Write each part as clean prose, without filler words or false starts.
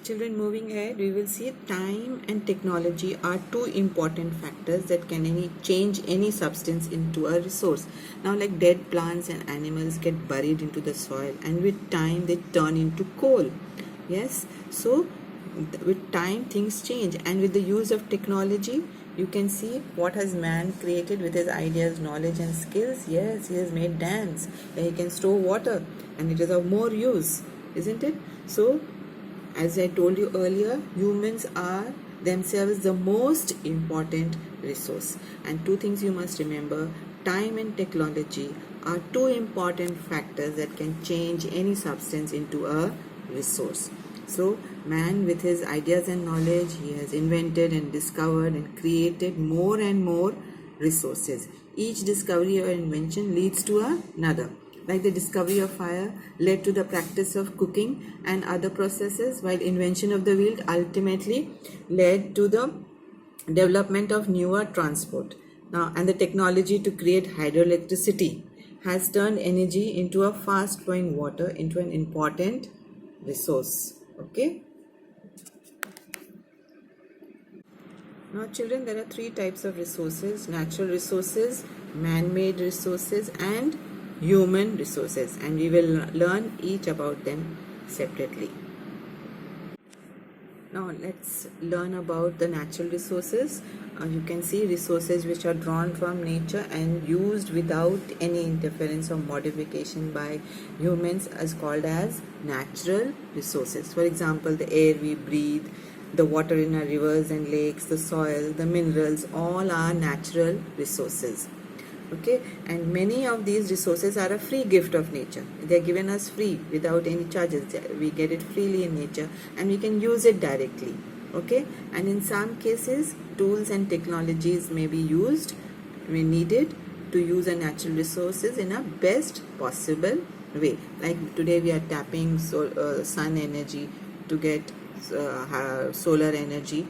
Children, moving ahead, we will see time and technology are two important factors that can change any substance into a resource. Now, like dead plants and animals get buried into the soil, and with time they turn into coal. Yes, so with time things change, and with the use of technology, you can see what has man created with his ideas, knowledge, and skills. Yes, he has made dams where he can store water, and it is of more use, isn't it? So as I told you earlier, humans are themselves the most important resource. And two things you must remember: time and technology are two important factors that can change any substance into a resource. So, man, with his ideas and knowledge, he has invented and discovered and created more and more resources. Each discovery or invention leads to another. Like the discovery of fire led to the practice of cooking and other processes, while invention of the wheel ultimately led to the development of newer transport. Now, and the technology to create hydroelectricity has turned energy into a fast flowing water into an important resource. Okay. Now, children, there are three types of resources: natural resources, man-made resources, and human resources, and we will learn each about them separately. Now let's learn about the natural resources. You can see resources which are drawn from nature and used without any interference or modification by humans is called as natural resources. For example, the air we breathe, the water in our rivers and lakes, the soil, the minerals, all are natural resources. Okay, and many of these resources are a free gift of nature. They are given us free without any charges. We get it freely in nature and we can use it directly. Okay, and in some cases tools and technologies may be used, needed to use our natural resources in a best possible way. Like today we are tapping sun energy to get solar energy.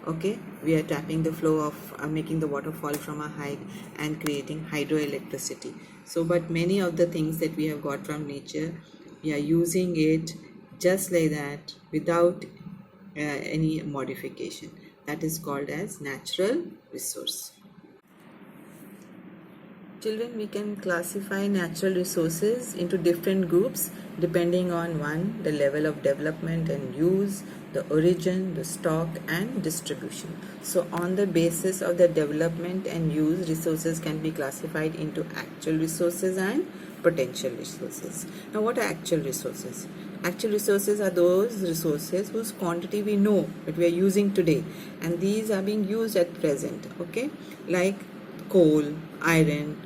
Okay, we are tapping the flow of making the water fall from a height and creating hydroelectricity. So but many of the things that we have got from nature, we are using it just like that without any modification. That is called as natural resource. Children, we can classify natural resources into different groups depending on one, the level of development and use, the origin, the stock and distribution. So on the basis of the development and use, resources can be classified into actual resources and potential resources. Now what are actual resources? Actual resources are those resources whose quantity we know that we are using today, and these are being used at present. Okay, like coal, iron,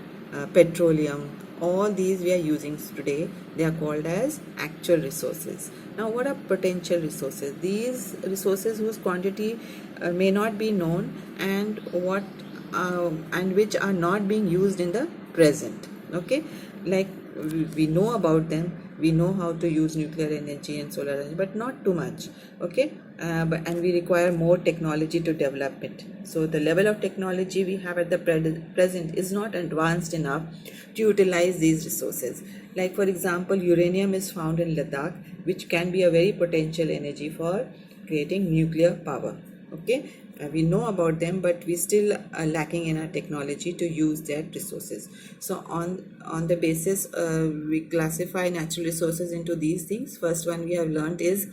petroleum, all these we are using today. They are called as actual resources. Now what are potential resources? These resources whose quantity may not be known and which are not being used in the present. Okay, like we know about them, we know how to use nuclear energy and solar energy, but not too much. Okay, and we require more technology to develop it. So the level of technology we have at the present is not advanced enough to utilize these resources. Like for example, uranium is found in Ladakh, which can be a very potential energy for creating nuclear power. Okay, we know about them, but we still are lacking in our technology to use their resources. So on the basis, we classify natural resources into these things. First one we have learned is,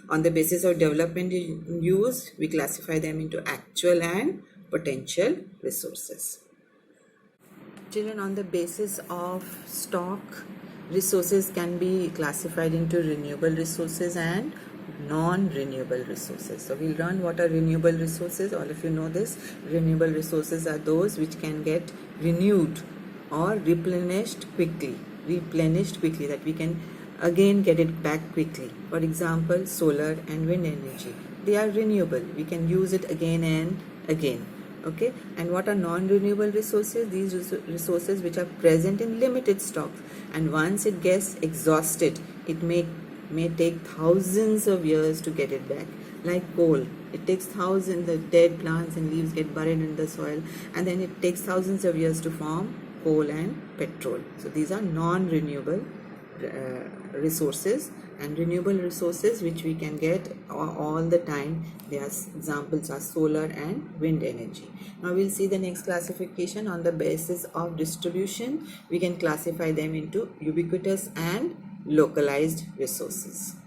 on the basis of development and use, we classify them into actual and potential resources. Children, on the basis of stock, resources can be classified into renewable resources and non-renewable resources. So we'll learn what are renewable resources. All of you know this. Renewable resources are those which can get renewed or replenished quickly, that we can again get it back quickly. For example, solar and wind energy, they are renewable, we can use it again and again. Okay, and what are non-renewable resources? These resources which are present in limited stocks, and once it gets exhausted, it may take thousands of years to get it back. Like coal, it takes thousands, the dead plants and leaves get buried in the soil, and then it takes thousands of years to form coal and petrol. So these are non-renewable resources, And renewable resources which we can get all the time, their examples are solar and wind energy. Now we'll see the next classification on the basis of distribution. We can classify them into ubiquitous and localized resources.